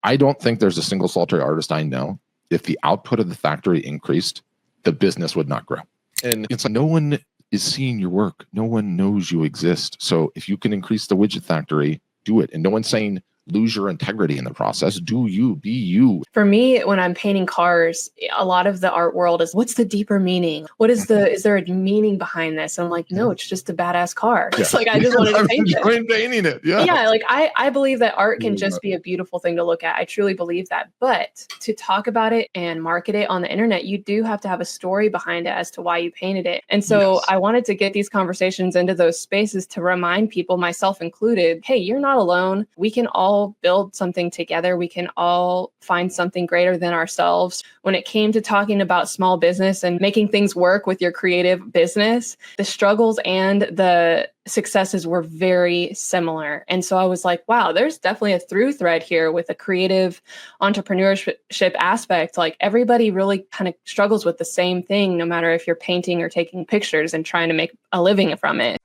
I don't think there's a single solitary artist I know. If the output of the factory increased, the business would not grow. And it's like no one is seeing your work. No one knows you exist. So if you can increase the widget factory, do it. And no one's saying lose your integrity in the process. Do you, be you. For me, when I'm painting cars, a lot of the art world is what's the deeper meaning? What is is there a meaning behind this? And I'm like, no, it's just a badass car. It's like, I just wanted to paint it. Painting it. Yeah. Yeah. Like I believe that art can just be a beautiful thing to look at. I truly believe that. But to talk about it and market it on the internet, you do have to have a story behind it as to why you painted it. And so I wanted to get these conversations into those spaces to remind people, myself included, hey, you're not alone. We can all build something together. We can all find something greater than ourselves. When it came to talking about small business and making things work with your creative business, the struggles and the successes were very similar. And so I was like, wow, there's definitely a through thread here with a creative entrepreneurship aspect. Like everybody really kind of struggles with the same thing, no matter if you're painting or taking pictures and trying to make a living from it.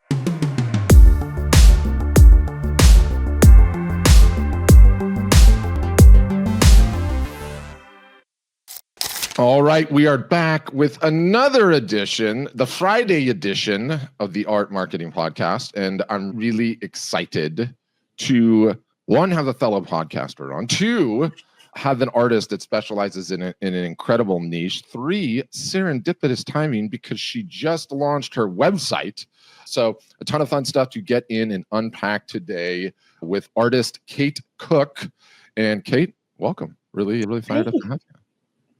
All right, we are back with another edition, the Friday edition of the Art Marketing Podcast. And I'm really excited to, one, have a fellow podcaster on, two, have an artist that specializes in an incredible niche, three, serendipitous timing because she just launched her website. So a ton of fun stuff to get in and unpack today with artist Kate Cook. And Kate, welcome. Really, really fired up to have you.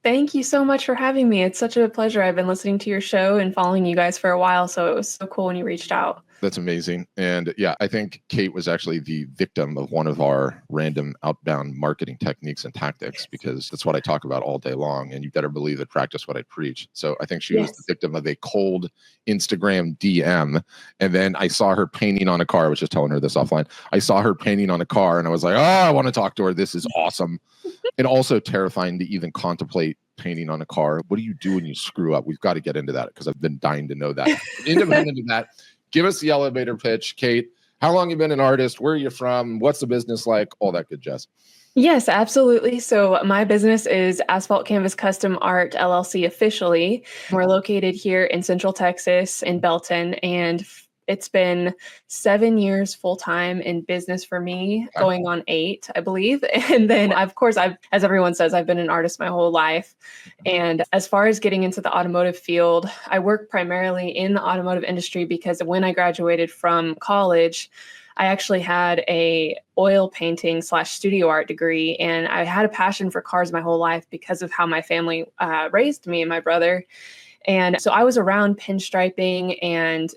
Thank you so much for having me. It's such a pleasure. I've been listening to your show and following you guys for a while, so it was so cool when you reached out. That's amazing. And yeah, I think Kate was actually the victim of one of our random outbound marketing techniques and tactics, because that's what I talk about all day long. And you better believe that practice what I preach. So I think she was the victim of a cold Instagram DM. And then I saw her painting on a car. I was just telling her this offline. I saw her painting on a car and I was like, oh, I want to talk to her. This is awesome. And also terrifying to even contemplate painting on a car. What do you do when you screw up? We've got to get into that because I've been dying to know that. Independent of that, give us the elevator pitch, Kate. How long have you been an artist? Where are you from? What's the business like? All that good jazz. Yes, absolutely. So my business is Asphalt Canvas Custom Art LLC officially. We're located here in Central Texas in Belton, and it's been 7 years full time in business for me, going on 8, I believe. And then, of course, as everyone says, I've been an artist my whole life. And as far as getting into the automotive field, I work primarily in the automotive industry because when I graduated from college, I actually had a oil painting / studio art degree, and I had a passion for cars my whole life because of how my family raised me and my brother. And so I was around pinstriping and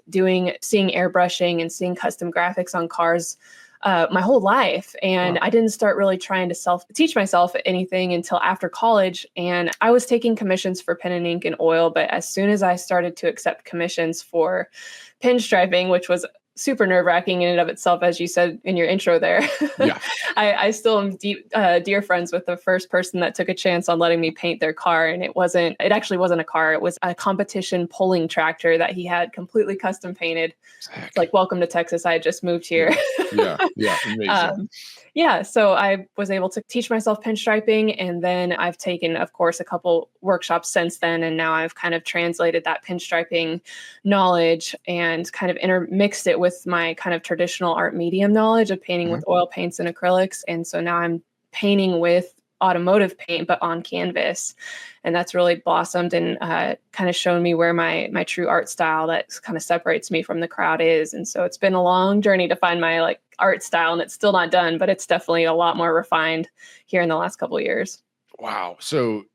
seeing airbrushing and seeing custom graphics on cars my whole life. And I didn't start really trying to teach myself anything until after college. And I was taking commissions for pen and ink and oil. But as soon as I started to accept commissions for pinstriping, which was super nerve-wracking in and of itself, as you said in your intro there. Yeah. I still am dear friends with the first person that took a chance on letting me paint their car. And it actually wasn't a car. It was a competition pulling tractor that he had completely custom painted. Like, welcome to Texas. I had just moved here. Yeah. Amazing. So I was able to teach myself pinstriping, and then I've taken, of course, a couple workshops since then, and now I've kind of translated that pinstriping knowledge and kind of intermixed it with my kind of traditional art medium knowledge of painting with oil paints and acrylics, and so now I'm painting with automotive paint, but on canvas. And that's really blossomed and kind of shown me where my true art style that kind of separates me from the crowd is. And so it's been a long journey to find my art style, and it's still not done, but it's definitely a lot more refined here in the last couple of years. Wow. So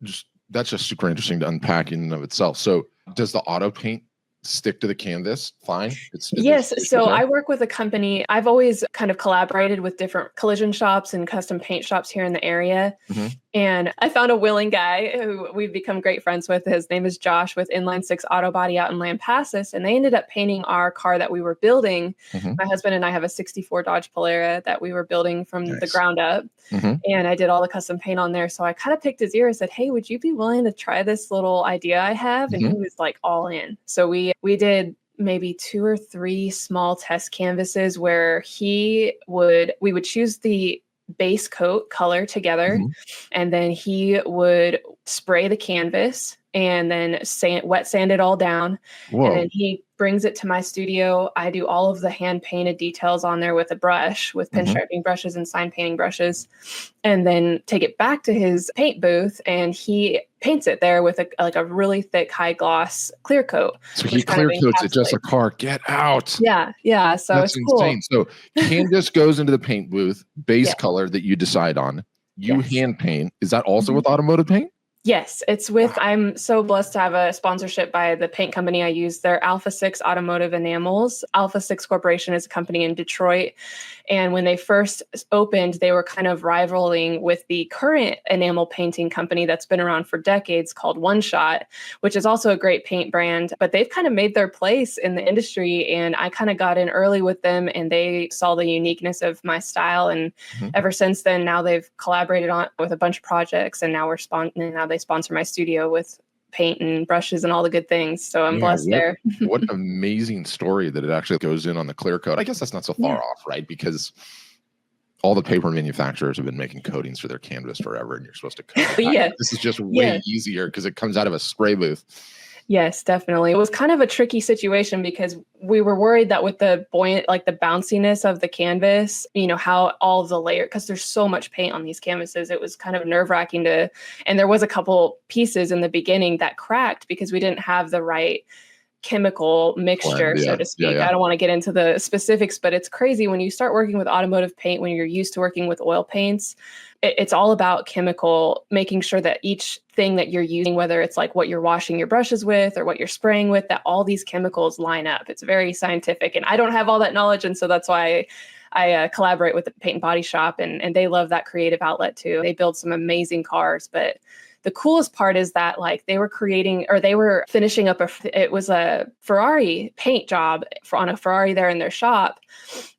that's just super interesting to unpack in and of itself. So does the auto paint stick to the canvas? Fine. Yes. So I work with a company. I've always kind of collaborated with different collision shops and custom paint shops here in the area. Mm-hmm. And I found a willing guy who we've become great friends with. His name is Josh with Inline 6 Auto Body out in Lampasas. And they ended up painting our car that we were building. Mm-hmm. My husband and I have a 64 Dodge Polara that we were building from the ground up. Mm-hmm. And I did all the custom paint on there. So I kind of picked his ear and said, hey, would you be willing to try this little idea I have? And he was like all in. So we did maybe 2 or 3 small test canvases where we would choose the base coat color together. Mhm. And then he would spray the canvas and then wet sand it all down. And then Whoa. he brings it to my studio. I do all of the hand painted details on there with a brush, with Mhm. pinstriping brushes and sign painting brushes, and then take it back to his paint booth. And he paints it there with a really thick, high gloss clear coat, So he which kind of clear coats it just encapsulates. a car. Get out. Yeah, yeah. So That's it's cool. insane. So canvas goes into the paint booth, base Yeah. color that you decide on. You Yes. hand paint. Is that also Mhm. with automotive paint? Yes, it's with, I'm so blessed to have a sponsorship by the paint company I use. They're Alpha 6 Automotive Enamels. Alpha 6 Corporation is a company in Detroit. And when they first opened, they were kind of rivaling with the current enamel painting company that's been around for decades called One Shot, which is also a great paint brand. But they've kind of made their place in the industry. And I kind of got in early with them, and they saw the uniqueness of my style. And Mhm. ever since then, now they've collaborated on with a bunch of projects, and now now they sponsor my studio with paint and brushes and all the good things. So I'm Yeah, blessed there. what amazing story that it actually goes in on the clear coat. I guess that's not so far Yeah. off, right? Because all the paper manufacturers have been making coatings for their canvas forever, and you're supposed to coat it But back. yeah, This is just yeah. way easier because it comes out of a spray booth. Yes, definitely. It was kind of a tricky situation because we were worried that with the buoyant, like the bounciness of the canvas, how all the layer, because there's so much paint on these canvases, it was kind of nerve-wracking and there was a couple pieces in the beginning that cracked because we didn't have the right chemical mixture, Blend, so yeah, to yeah, speak. yeah. I don't want to get into the specifics, but it's crazy when you start working with automotive paint, when you're used to working with oil paints. It's all about chemical, making sure that each thing that you're using, whether it's like what you're washing your brushes with or what you're spraying with, that all these chemicals line up. It's very scientific, and I don't have all that knowledge, and so that's why I collaborate with the Paint and Body Shop, and they love that creative outlet too. They build some amazing cars, but the coolest part is that like they were finishing up it was a Ferrari paint job on a Ferrari there in their shop.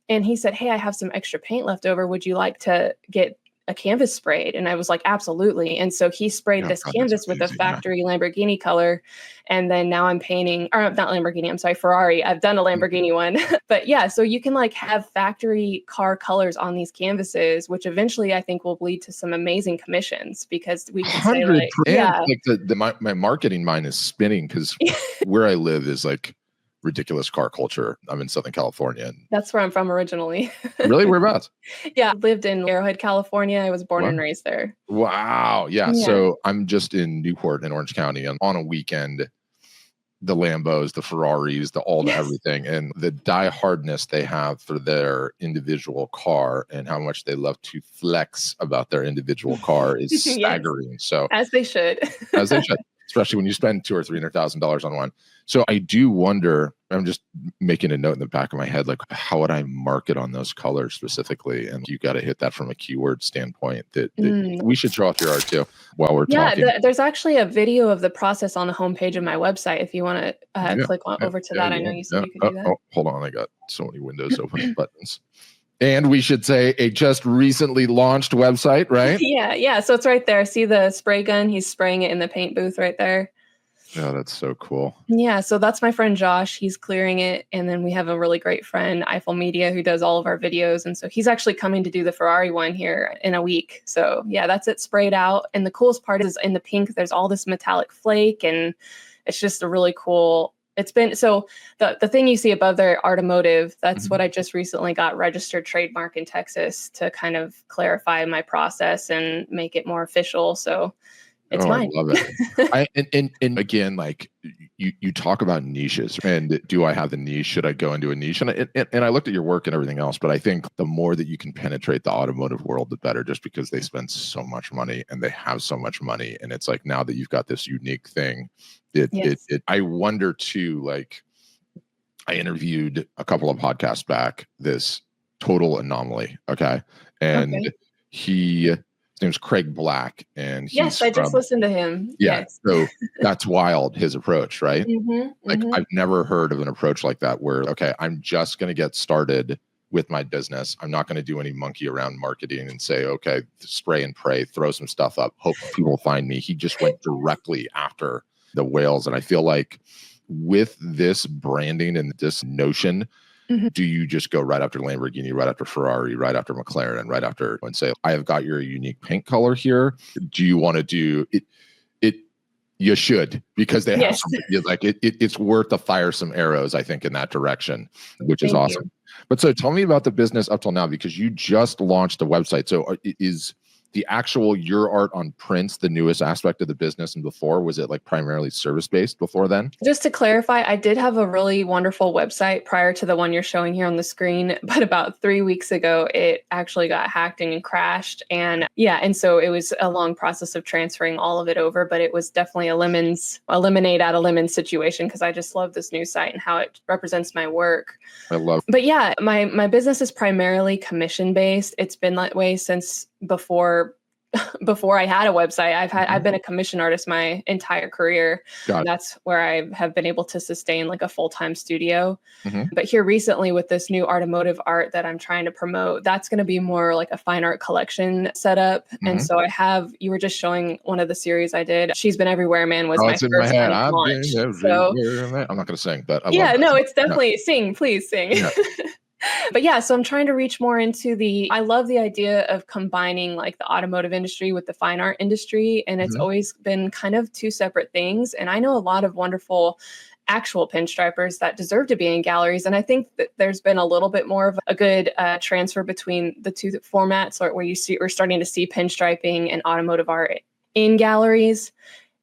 And he said, "Hey, I have some extra paint left over. Would you like to get a canvas sprayed?" And I was like, "Absolutely." And so he sprayed Oh, this God, that's canvas with a amazing. Yeah. factory Lamborghini color. And then now I'm painting, or not Lamborghini, I'm sorry, Ferrari. I've done a Lamborghini one. But yeah, so you can like have factory car colors on these canvases, which eventually I think will lead to some amazing commissions because we can say like, 100%. yeah. Like my marketing mind is spinning because where I live is like ridiculous car culture. I'm in Southern California. And That's where I'm from originally. really, whereabouts? Yeah, I lived in Arrowhead, California. I was born Wow. and raised there. Wow. Yeah. Yeah. So I'm just in Newport in Orange County, and on a weekend, the Lambos, the Ferraris, the Yes. everything, and the diehardness they have for their individual car and how much they love to flex about their individual car is Yes. staggering. So As they should. as they should, especially when you spend $200,000 or $300,000 on one. So I do wonder. I'm just making a note in the back of my head, like how would I market on those colors specifically? And you got to hit that from a keyword standpoint. That we should show off your art too while we're talking. There's actually a video of the process on the homepage of my website. If you want to click over to that, I know you said you could do that. Oh, hold on, I got so many windows open, buttons. And we should say a just recently launched website, right? Yeah. So it's right there. See the spray gun? He's spraying it in the paint booth right there. Oh, that's so cool. Yeah, so that's my friend Josh. He's clearing it. And then we have a really great friend, Eiffel Media, who does all of our videos. And so he's actually coming to do the Ferrari one here in a week. So yeah, that's it sprayed out. And the coolest part is in the pink, there's all this metallic flake. And it's just a really cool, it's been, so the thing you see above there, Automotive, that's what I just recently got registered trademark in Texas to kind of clarify my process and make it more official. So it's mine. I love it. And again, like you talk about niches, and do I have the niche? Should I go into a niche? And I looked at your work and everything else, but I think the more that you can penetrate the automotive world, the better. Just because they spend so much money and they have so much money, and it's like now that you've got this unique thing, I wonder too. Like I interviewed a couple of podcasts back this total anomaly, okay, and his name's Craig Black, and he's I just listened to him. Yeah, Yes. so that's wild, his approach, right? Like I've never heard of an approach like that where, okay, I'm just going to get started with my business. I'm not going to do any monkey around marketing and say, okay, spray and pray, throw some stuff up, hope people find me. He just went directly after the whales. And I feel like with this branding and this notion, Do you just go right after Lamborghini, right after Ferrari, right after McLaren, right after and say, I have got your unique paint color here? Do you want to do it? You should, because they have some, like it's worth to fire some arrows, I think, in that direction, which is awesome. But so tell me about the business up till now, because you just launched a website. So is the actual your art on prints the newest aspect of the business? And before, was it like primarily service based before then? Just to clarify, I did have a really wonderful website prior to the one you're showing here on the screen, but about 3 weeks ago, it actually got hacked and crashed. And and so it was a long process of transferring all of it over, but it was definitely a lemonade out of lemon situation, because I just love this new site and how it represents my work. I love. But yeah, my business is primarily commission based. It's been that way since before I had a website. I've been a commission artist my entire career. That's where I have been able to sustain like a full-time studio. But here recently, with this new automotive art that I'm trying to promote, that's going to be more like a fine art collection setup. And so you were just showing one of the series I did. She's Been Everywhere, Man was my first kind of launch. So I'm not going to sing, but it's definitely sing, please sing. Yeah. But yeah, so I'm trying to reach more into I love the idea of combining like the automotive industry with the fine art industry. And it's always been kind of two separate things. And I know a lot of wonderful actual pinstripers that deserve to be in galleries. And I think that there's been a little bit more of a good transfer between the two formats, where we're starting to see pinstriping and automotive art in galleries.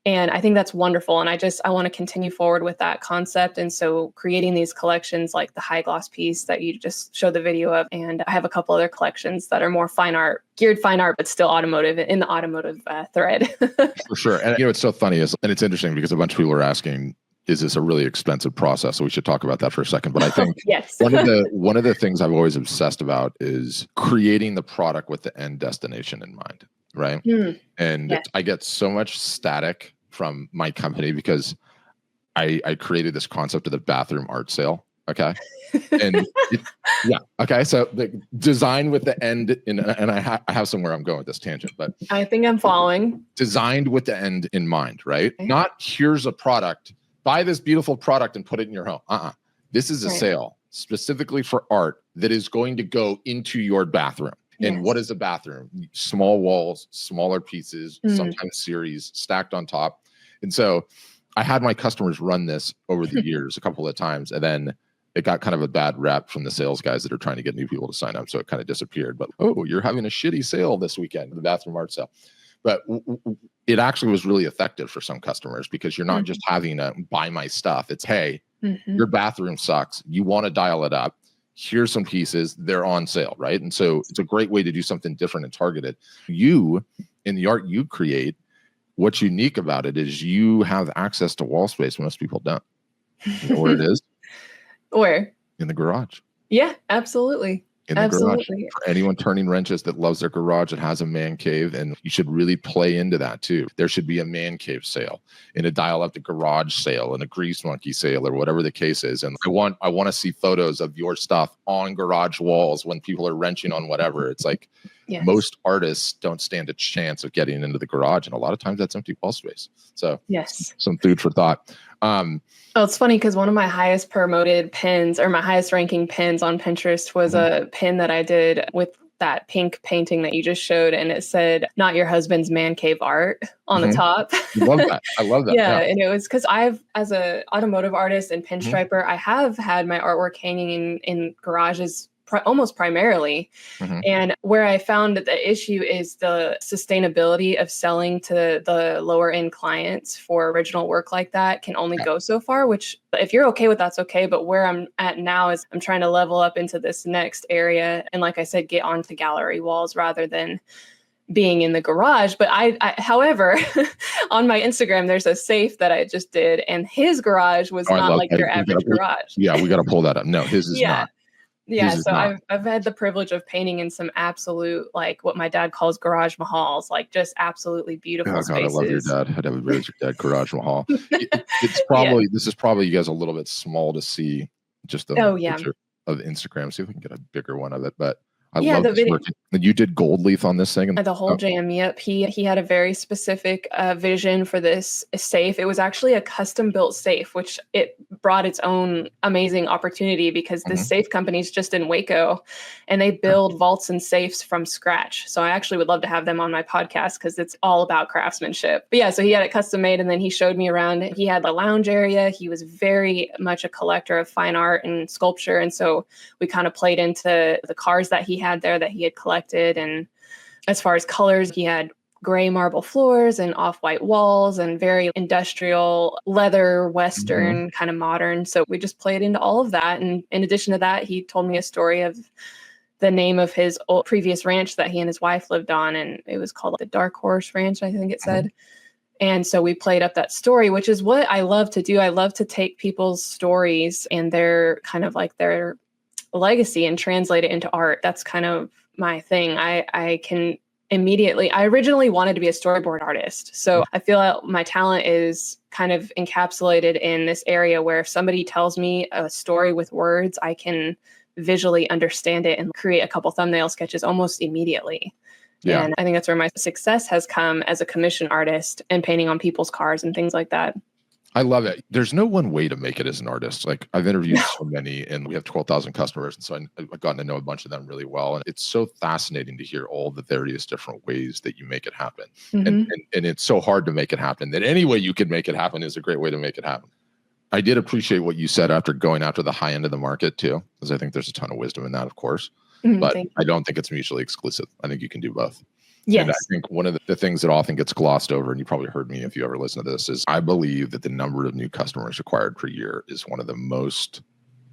And I think that's wonderful. And I want to continue forward with that concept. And so creating these collections like the high gloss piece that you just showed the video of. And I have a couple other collections that are more geared fine art, but still automotive, in the automotive thread. For sure. And it's so funny and it's interesting because a bunch of people are asking, is this a really expensive process? So we should talk about that for a second. But I think yes. one of the things I've always obsessed about is creating the product with the end destination in mind. Right. And I get so much static from my company because I created this concept of the bathroom art sale. Okay. And okay. So the design with the end and I have somewhere I'm going with this tangent, but I think I'm following. Designed with the end in mind, right? Okay. Not here's a product, buy this beautiful product and put it in your home. This is a sale specifically for art that is going to go into your bathroom. And what is a bathroom? Small walls, smaller pieces, sometimes series stacked on top. And so I had my customers run this over the years a couple of times. And then it got kind of a bad rap from the sales guys that are trying to get new people to sign up. So it kind of disappeared. But, you're having a shitty sale this weekend, the bathroom art sale. But it actually was really effective for some customers because you're not just having a buy my stuff. It's, hey, your bathroom sucks. You want to dial it up. Here's some pieces, they're on sale, right? And so it's a great way to do something different and targeted. You, in the art you create, what's unique about it is you have access to wall space most people don't. You know where it is? Where? In the garage. Yeah, absolutely. In the garage. For anyone turning wrenches that loves their garage, it has a man cave, and you should really play into that too. There should be a man cave sale, and a dial up the garage sale, and a grease monkey sale, or whatever the case is. And I want to see photos of your stuff on garage walls when people are wrenching on whatever. It's like most artists don't stand a chance of getting into the garage, and a lot of times that's empty wall space. So some food for thought. It's funny because one of my highest promoted pins, or my highest ranking pins on Pinterest, was a pin that I did with that pink painting that you just showed, and it said "Not your husband's man cave art" on the top. I love that. I love that. And it was because as an automotive artist and pinstriper, I have had my artwork hanging in garages almost primarily. And where I found that the issue is the sustainability of selling to the lower end clients for original work like that can only go so far, which if you're okay with that's okay. But where I'm at now is I'm trying to level up into this next area. And like I said, get onto gallery walls rather than being in the garage. But I however, on my Instagram, there's a safe that I just did, and his garage was not like your average garage. Yeah, we got to pull that up. No, his is not. Yeah, so I've had the privilege of painting in some absolute, like what my dad calls garage mahals, like just absolutely beautiful spaces. I love your dad. I'd have a very dad garage mahal. It's probably this is probably you guys a little bit small to see just the picture of Instagram. See if we can get a bigger one of it. But I Yeah, love the this video. work. And you did gold leaf on this thing? And, The whole jam, yep. He had a very specific vision for this safe. It was actually a custom built safe, which it brought its own amazing opportunity because this mhm. safe company is just in Waco, and they Yeah. build vaults and safes from scratch. So I actually would love to have them on my podcast because it's all about craftsmanship. But yeah, so he had it custom made, and then he showed me around. He had a lounge area. He was very much a collector of fine art and sculpture, and so we kind of played into the cars that he had there that he had collected. And as far as colors, he had gray marble floors and off-white walls and very industrial leather, Mhm. Western, kind of modern. So we just played into all of that. And in addition to that, he told me a story of the name of his previous ranch that he and his wife lived on. And it was called the Dark Horse Ranch, I think it Mhm. said. And so we played up that story, which is what I love to do. I love to take people's stories and their kind of like their legacy and translate it into art. That's kind of my thing. I can immediately, I originally wanted to be a storyboard artist. So I feel like my talent is kind of encapsulated in this area where if somebody tells me a story with words, I can visually understand it and create a couple thumbnail sketches almost immediately. Yeah. And I think that's where my success has come as a commission artist and painting on people's cars and things like that. I love it. There's no one way to make it as an artist. Like I've interviewed so many and we have 12,000 customers. And so I've gotten to know a bunch of them really well. And it's so fascinating to hear all the various different ways that you make it happen. And, Mm-hmm. and it's so hard to make it happen that any way you can make it happen is a great way to make it happen. I did appreciate what you said after going after the high end of the market too, because I think there's a ton of wisdom in that, of course. Mm-hmm. But Thank I you. don't think it's mutually exclusive. I think you can do both. And I Yes. think one of the things that often gets glossed over, and you probably heard me if you ever listen to this, is I believe that the number of new customers acquired per year is one of the most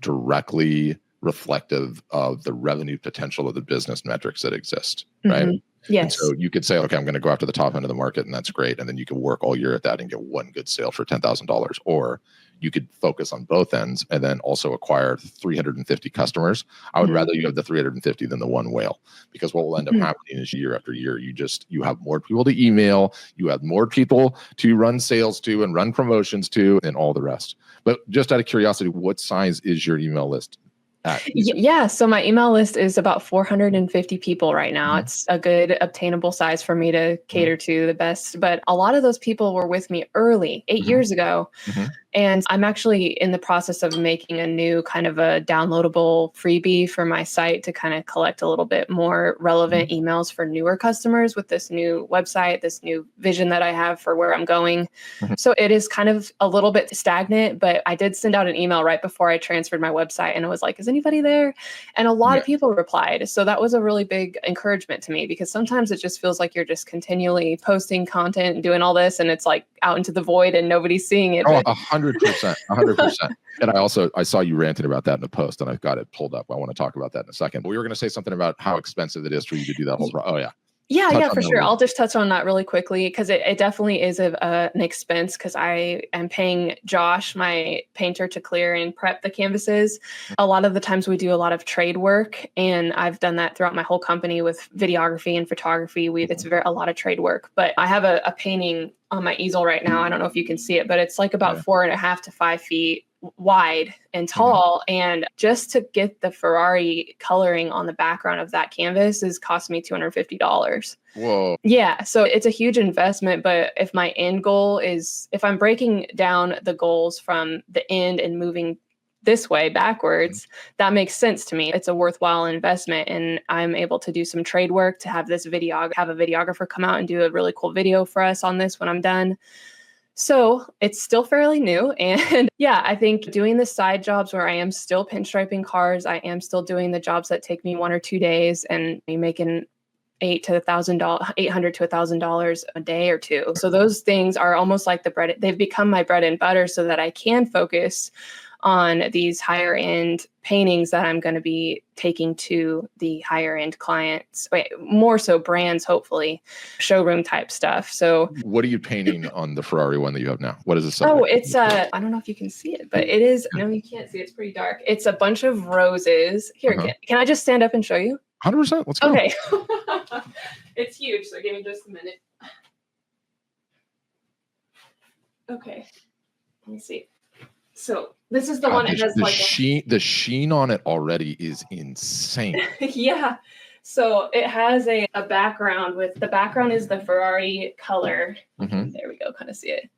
directly reflective of the revenue potential of the business metrics that exist, right? Mm-hmm. And Yes. so you could say, okay, I'm going to go after the top end of the market, and that's great. And then you can work all year at that and get one good sale for $10,000. Or you could focus on both ends and then also acquire 350 customers. I would Mhm. rather you have the 350 than the one whale, because what will end up Mhm. happening is year after year, you have more people to email, you have more people to run sales to and run promotions to, and all the rest. But just out of curiosity, what size is your email list at? Yeah, so my email list is about 450 people right now. Mhm. It's a good obtainable size for me to Mhm. cater to the best, but a lot of those people were with me early, 8 Mhm. years ago. Mhm. And I'm actually in the process of making a new kind of a downloadable freebie for my site to kind of collect a little bit more relevant emails for newer customers with this new website, this new vision that I have for where I'm going. Mhm. So it is kind of a little bit stagnant, but I did send out an email right before I transferred my website and it was like, is anybody there? And a lot Yeah. of people replied. So that was a really big encouragement to me because sometimes it just feels like you're just continually posting content and doing all this and it's like out into the void and nobody's seeing it. Oh, But 100%, 100%. And I saw you ranting about that in the post, and I've got it pulled up. I want to talk about that in a second. We were going to say something about how expensive it is for you to do that whole. Oh yeah, Yeah, touch yeah, on for that a sure. little I'll bit. just touch on that really quickly because it definitely is an expense because I am paying Josh, my painter, to clear and prep the canvases. A lot of the times we do a lot of trade work, and I've done that throughout my whole company with videography and photography. It's a lot of trade work, but I have a painting on my easel right now. I don't know if you can see it, but it's like about Yeah. 4.5 to 5 feet wide and Mhm. tall, and just to get the Ferrari coloring on the background of that canvas is cost me $250. Whoa. Yeah, so it's a huge investment, but if my end goal is if I'm breaking down the goals from the end and moving this way backwards, that makes sense to me. It's a worthwhile investment and I'm able to do some trade work to have have a videographer come out and do a really cool video for us on this when I'm done. So it's still fairly new. And yeah, I think doing the side jobs where I am still pinstriping cars, I am still doing the jobs that take me 1 or 2 days and making $800 to $1,000 a day or two. So those things are almost like the bread. They've become my bread and butter so that I can focus on these higher end paintings that I'm going to be taking to the higher end clients, more so brands, hopefully showroom type stuff. So, What are you painting on the Ferrari one that you have now? What is the oh, subject? it's I don't know if you can see it, but it is, no, you can't see, it's pretty dark. It's a bunch of roses. Here, Uh-huh. can I just stand up and show you? 100%. Let's go. Okay. It's huge, so give me just a minute. Okay. Let me see. So this is the God, one that has the like sheen on it already is insane. yeah. So it has a background with the background is the Ferrari color. Mhm. There we go, kind of see it.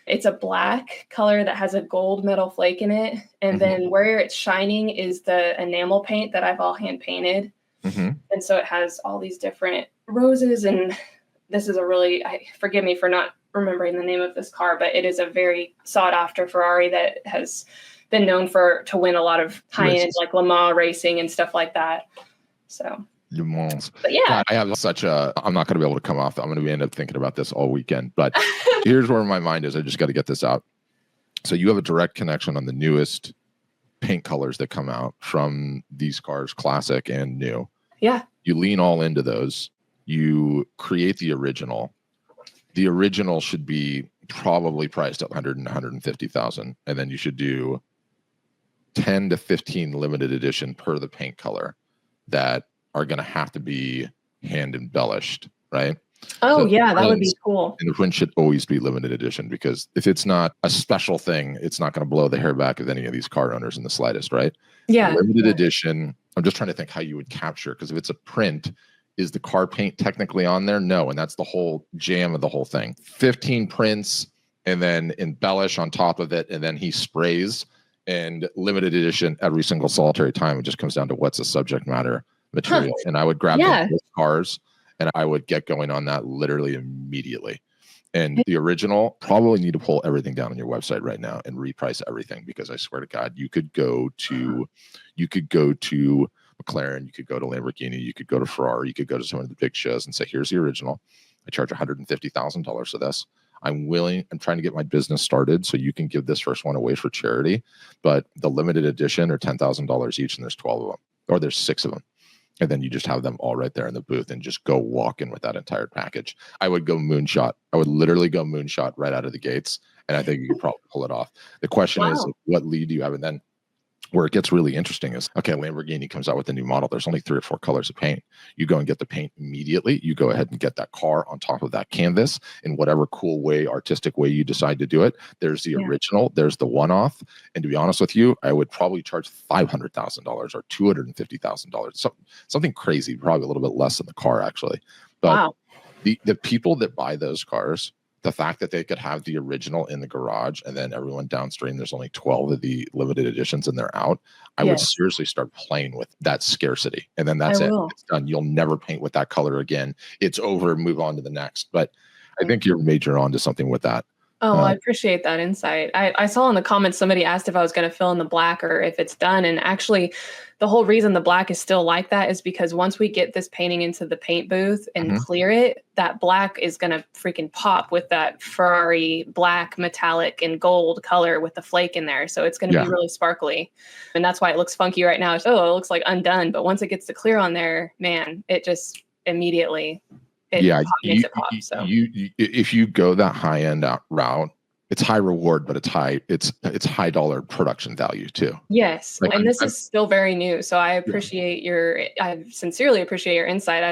It's a black color that has a gold metal flake in it. And then where it's shining is the enamel paint that I've all hand painted. Mhm. And so it has all these different roses. And this is a really, forgive me for not remembering the name of this car, but it is a very sought after Ferrari that has been known to win a lot of high-end like Le Mans racing and stuff like that. So Le Mans. But yeah. God, I have such a, I'm not going to be able to come off. I'm going to end up thinking about this all weekend, but here's where my mind is. I just got to get this out. So you have a direct connection on the newest paint colors that come out from these cars, classic and new. Yeah. You lean all into those. You create the original. The original should be probably priced at 100 and 150,000. And then you should do 10 to 15 limited edition per the paint color that are going to have to be hand embellished, right? Oh, so yeah, that would be cool. And the print should always be limited edition, because if it's not a special thing, it's not going to blow the hair back of any of these car owners in the slightest, right? Yeah. Limited edition. I'm just trying to think how you would capture, because if it's a print, is the car paint technically on there? No. And that's the whole jam of the whole thing. 15 prints and then embellish on top of it. And then he sprays, and limited edition every single solitary time. It just comes down to what's the subject matter material. And I would grab those cars and I would get going on that literally immediately. And the original, probably need to pull everything down on your website right now and reprice everything, because I swear to God, you could go to McLaren, you could go to Lamborghini, you could go to Ferrari, you could go to some of the big shows and say, here's the original. I charge $150,000 for this. I'm trying to get my business started, so you can give this first one away for charity, but the limited edition are $10,000 each, and there's 12 of them, or there's 6 of them. And then you just have them all right there in the booth and just go walk in with that entire package. I would go moonshot. I would literally go moonshot right out of the gates. And I think you could probably pull it off. The question is, what lead do you have? And then where it gets really interesting is, okay, Lamborghini comes out with a new model. There's only 3 or 4 colors of paint. You go and get the paint immediately. You go ahead and get that car on top of that canvas in whatever cool way, artistic way you decide to do it. There's the original. There's the one-off. And to be honest with you, I would probably charge $500,000 or $250,000. Something crazy, probably a little bit less than the car, actually. But the people that buy those cars, the fact that they could have the original in the garage and then everyone downstream, there's only 12 of the limited editions and they're out. I would seriously start playing with that scarcity. And then that's it. It's done. You'll never paint with that color again. It's over. Move on to the next. But I think you're major onto something with that. Oh, I appreciate that insight. I saw in the comments, somebody asked if I was going to fill in the black or if it's done. And actually, the whole reason the black is still like that is because once we get this painting into the paint booth and clear it, that black is going to freaking pop with that Ferrari black, metallic, and gold color with the flake in there. So it's going to be really sparkly. And that's why it looks funky right now. It looks like undone. But once it gets the clear on there, man, it just immediately... if you go that high end route, it's high reward, but it's high dollar production value too. Yes. Like, and this is still very new. So I sincerely appreciate your insight.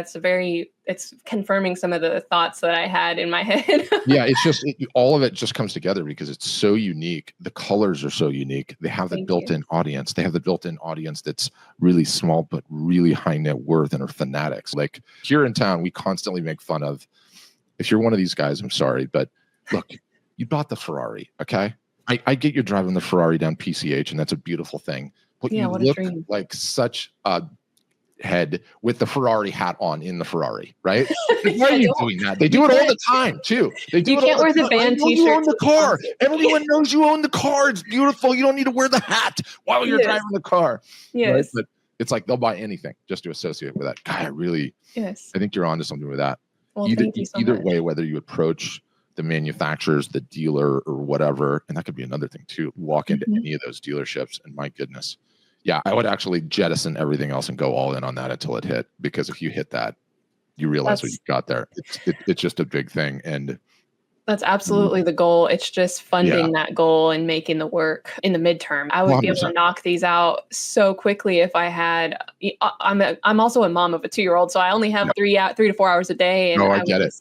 It's confirming some of the thoughts that I had in my head. It's just, all of it just comes together because it's so unique. The colors are so unique. They have the built-in audience. They have the built-in audience that's really small, but really high net worth and are fanatics. Like here in town, we constantly make fun of, if you're one of these guys, I'm sorry, but look, you bought the Ferrari, okay? I get you're driving the Ferrari down PCH, and that's a beautiful thing. But you look like such a head with the Ferrari hat on in the Ferrari, right? Why are you doing that? They do it all the time, too. They do you can't wear the band t-shirt. You own the car. Everyone knows you own the car. It's beautiful. You don't need to wear the hat while you're driving the car. Yes. Right? But it's like they'll buy anything just to associate with that. God, I think you're onto something with that. Well, either way, whether you approach the manufacturers, the dealer, or whatever, and that could be another thing too. Walk into any of those dealerships, and my goodness, I would actually jettison everything else and go all in on that until it hit. Because if you hit that, you realize what you got there. It's just a big thing, and that's absolutely the goal. It's just funding that goal and making the work in the midterm. I would 100%. Be able to knock these out so quickly if I had. I'm also a mom of a 2-year-old, so I only have 3 to 4 hours a day. And I get it.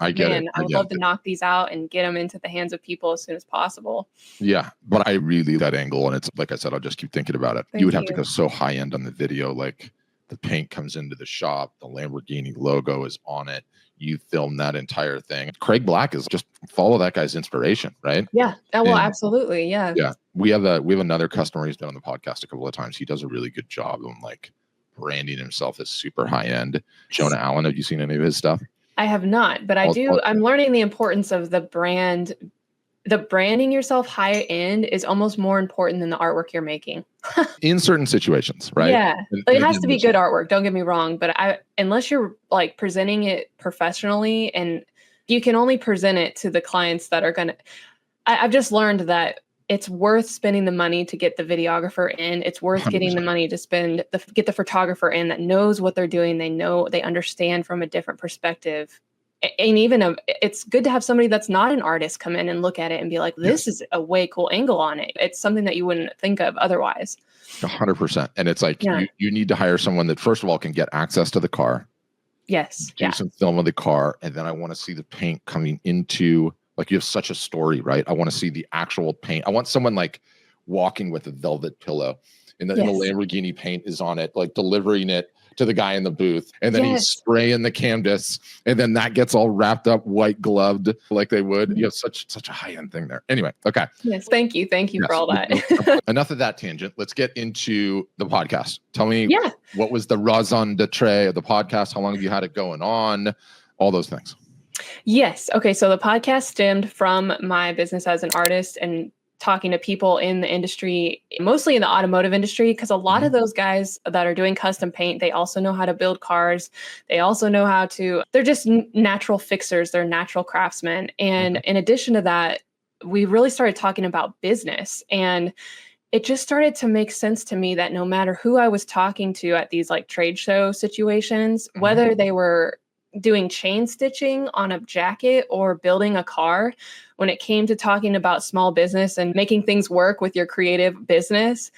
I would love to knock these out and get them into the hands of people as soon as possible. Yeah, but I really that angle, and it's like I said, I'll just keep thinking about it. You would have to go so high end on the video, like The paint comes into the shop. The Lamborghini logo is on it. You film that entire thing. Craig Black is just follow that guy's inspiration, right? Yeah. Oh, well, And absolutely. Yeah. yeah, we have another customer who's been on the podcast a couple of times. He does a really good job of like branding himself as super high end. Jonah Allen, have you seen any of his stuff? I have not, but I'm learning the importance of the brand. The branding yourself high end is almost more important than the artwork you're making. In certain situations, right? Yeah. And It has again, to be good artwork, don't get me wrong, but unless you're like presenting it professionally, and you can only present it to the clients that are gonna. I've just learned that it's worth spending the money to get the videographer in. It's worth 100%. getting the money to get the photographer in that knows what they're doing. They understand from a different perspective. And even it's good to have somebody that's not an artist come in and look at it and be like, this is a way cool angle on it. It's something that you wouldn't think of otherwise. 100%. And it's like, you need to hire someone that first of all can get access to the car. Yes. Do some film of the car. And then I want to see the paint coming into, like, you have such a story, right? I want to see the actual paint. I want someone like walking with a velvet pillow and the Lamborghini paint is on it, like delivering it to the guy in the booth. And then he's spraying the canvas. And then that gets all wrapped up, white gloved like they would. You have such a high end thing there. Anyway. Okay. Yes. Thank you. Thank you for all that. Enough of that tangent. Let's get into the podcast. Tell me what was the raison d'etre of the podcast? How long have you had it going on? All those things. Yes. Okay. So the podcast stemmed from my business as an artist and talking to people in the industry, mostly in the automotive industry, because a lot of those guys that are doing custom paint, they also know how to build cars. They also know they're just natural fixers. They're natural craftsmen. And in addition to that, we really started talking about business, and it just started to make sense to me that no matter who I was talking to at these like trade show situations, whether they were doing chain stitching on a jacket or building a car, when it came to talking about small business and making things work with your creative business,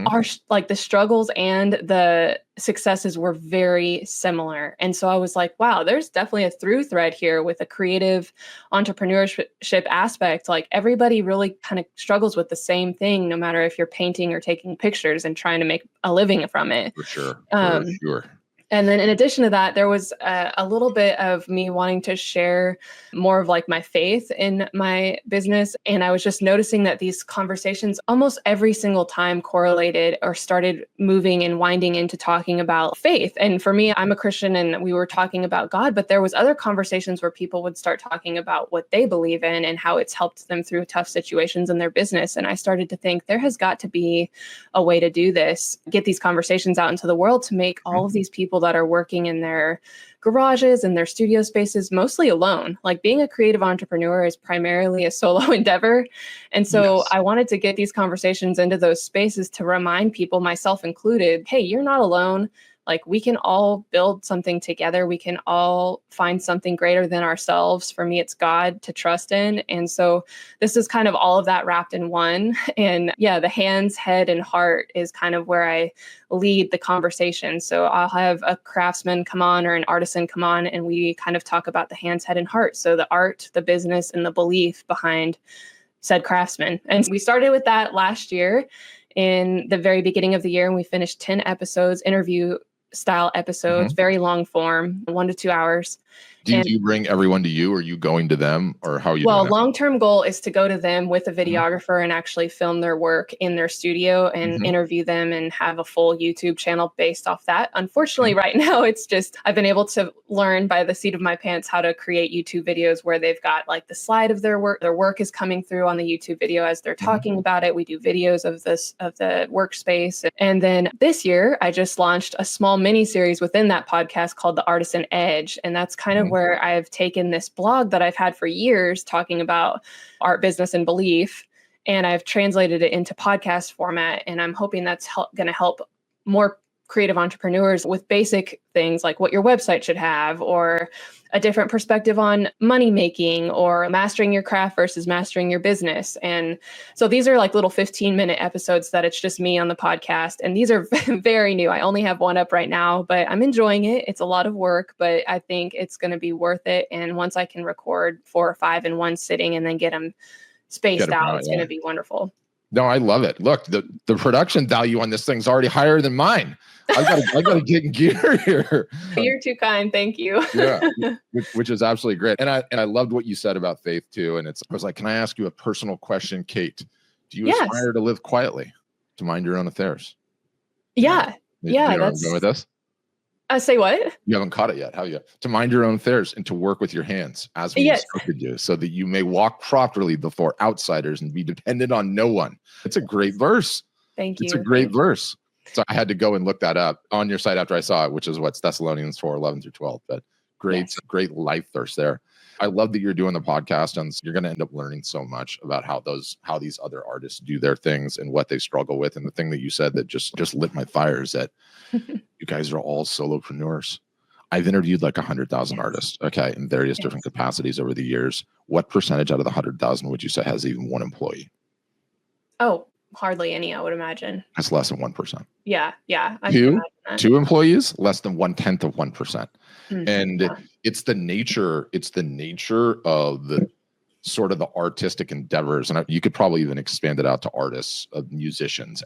our like the struggles and the successes were very similar. And so I was like, wow, there's definitely a through thread here with a creative entrepreneurship aspect. Like everybody really kind of struggles with the same thing, no matter if you're painting or taking pictures and trying to make a living from it. For sure. And then in addition to that, there was a little bit of me wanting to share more of like my faith in my business. And I was just noticing that these conversations almost every single time correlated or started moving and winding into talking about faith. And for me, I'm a Christian and we were talking about God, but there was other conversations where people would start talking about what they believe in and how it's helped them through tough situations in their business. And I started to think there has got to be a way to do this, get these conversations out into the world to make all of these people that are working in their garages and their studio spaces mostly alone. Like being a creative entrepreneur is primarily a solo endeavor. And so I wanted to get these conversations into those spaces to remind people, myself included, hey, you're not alone. Like we can all build something together. We can all find something greater than ourselves. For me, it's God to trust in. And so this is kind of all of that wrapped in one. And yeah, the hands, head, and heart is kind of where I lead the conversation. So I'll have a craftsman come on or an artisan come on, and we kind of talk about the hands, head, and heart. So the art, the business, and the belief behind said craftsman. And we started with that last year in the very beginning of the year, and we finished 10 episodes, interview style episodes, very long form, 1 to 2 hours. Do you bring everyone to you, or are you going to them, or how are you doing that? Long-term goal is to go to them with a videographer and actually film their work in their studio and interview them and have a full YouTube channel based off that. Unfortunately, right now, it's just, I've been able to learn by the seat of my pants how to create YouTube videos where they've got like the slide of their work is coming through on the YouTube video as they're talking about it. We do videos of the workspace. And then this year, I just launched a small mini series within that podcast called The Artisan Edge. And that's kind of where I've taken this blog that I've had for years talking about art, business, and belief, and I've translated it into podcast format. And I'm hoping that's going to help more creative entrepreneurs with basic things like what your website should have, or a different perspective on money making, or mastering your craft versus mastering your business. And so these are like little 15-minute episodes that it's just me on the podcast. And these are very new. I only have one up right now, but I'm enjoying it. It's a lot of work, but I think it's going to be worth it. And once I can record 4 or 5 in one sitting and then get them spaced out, it's going to be wonderful. No, I love it. Look, the production value on this thing's already higher than mine. I gotta get in gear here. You're too kind. Thank you. Yeah, which is absolutely great. And I loved what you said about faith too. And I was like, can I ask you a personal question, Kate? Do you Yes. aspire to live quietly, to mind your own affairs? Yeah. You Yeah. know where I'm going with this? Say what? You haven't caught it yet, have you? To mind your own affairs and to work with your hands as we Yes. instructed you, so that you may walk properly before outsiders and be dependent on no one. It's a great verse. Thank you. It's a great verse. So I had to go and look that up on your site after I saw it, which is what's Thessalonians 4:11-12. But great, great life verse there. I love that you're doing the podcast, and you're going to end up learning so much about how these other artists do their things and what they struggle with. And the thing that you said that just lit my fire is that you guys are all solopreneurs. I've interviewed like 100,000 artists, okay, in various different capacities over the years. What percentage out of the 100,000 would you say has even one employee? Oh, hardly any, I would imagine. That's less than 1%. Yeah. Two employees, less than 1/10 of 1%. And yeah. it's the nature of the sort of the artistic endeavors. And you could probably even expand it out to artists, musicians,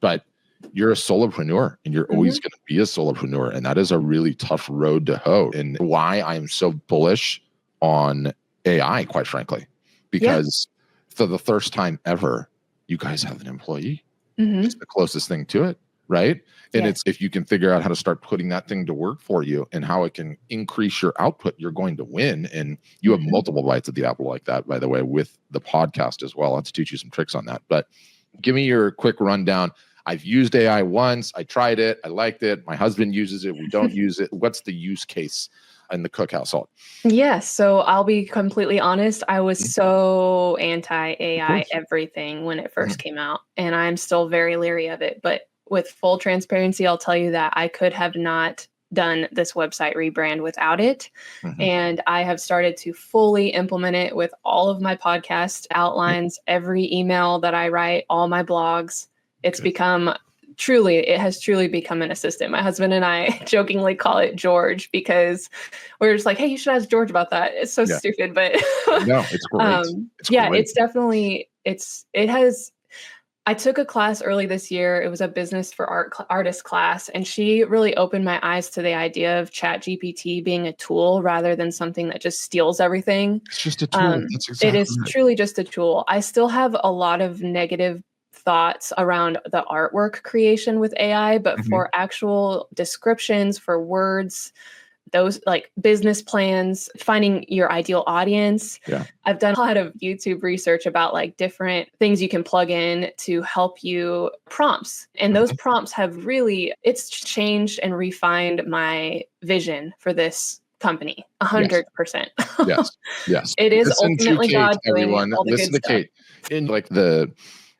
but you're a solopreneur, and you're always going to be a solopreneur. And that is a really tough road to hoe. And why I'm so bullish on AI, quite frankly, because for the first time ever, you guys have an employee. It's the closest thing to it, right? And it's, if you can figure out how to start putting that thing to work for you and how it can increase your output, you're going to win. And you have multiple bites at the apple like that, by the way, with the podcast as well. I'll have to teach you some tricks on that. But give me your quick rundown. I've used AI once. I tried it. I liked it. My husband uses it. We don't use it. What's the use case in the Cook household? Yes. So I'll be completely honest. I was so anti-AI everything when it first came out, and I'm still very leery of it. But with full transparency, I'll tell you that I could have not done this website rebrand without it. And I have started to fully implement it with all of my podcast outlines, every email that I write, all my blogs. It's it has truly become an assistant. My husband and I jokingly call it George, because we're just like, hey, you should ask George about that. It's so stupid, but no, it's great. It's definitely, I took a class early this year. It was a business for artist class, and she really opened my eyes to the idea of ChatGPT being a tool rather than something that just steals everything. It's just a tool. It is truly just a tool. I still have a lot of negative thoughts around the artwork creation with AI, but for actual descriptions, for words, those like business plans, finding your ideal audience. I've done a lot of YouTube research about like different things you can plug in to help you prompts. And those prompts have it's changed and refined my vision for this company 100%. Yes. It is Listen ultimately to Kate, God doing everyone. all the Listen good to Kate. And like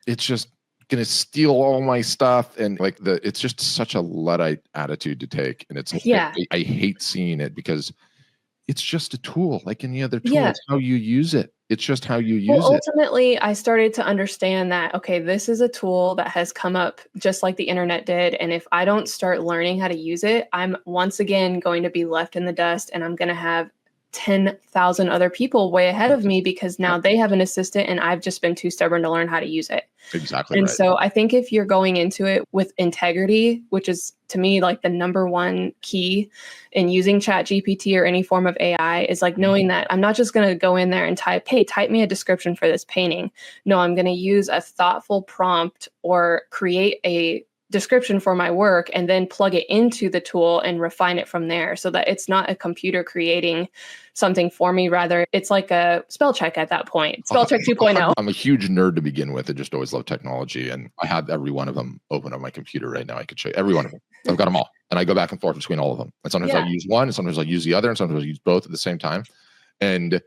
it's just gonna steal all my stuff, and like it's just such a Luddite attitude to take. And it's I hate seeing it, because it's just a tool like any other tool. It's how you use it. It's just how you use it. Ultimately, I started to understand that, okay, this is a tool that has come up just like the internet did. And if I don't start learning how to use it, I'm once again going to be left in the dust, and I'm going to have 10,000 other people way ahead of me, because now they have an assistant and I've just been too stubborn to learn how to use it. Exactly. And so I think if you're going into it with integrity, which is to me like the number one key in using ChatGPT or any form of AI, is like knowing that I'm not just going to go in there and type me a description for this painting. No, I'm going to use a thoughtful prompt or create a description for my work and then plug it into the tool and refine it from there, so that it's not a computer creating something for me. Rather, it's like a spell check at that point. Spell check 2.0. I'm a huge nerd to begin with. I just always love technology. And I have every one of them open on my computer right now. I could show you every one of them. I've got them all. And I go back and forth between all of them. And sometimes I'll use one, and sometimes I'll use the other, and sometimes I'll use both at the same time. And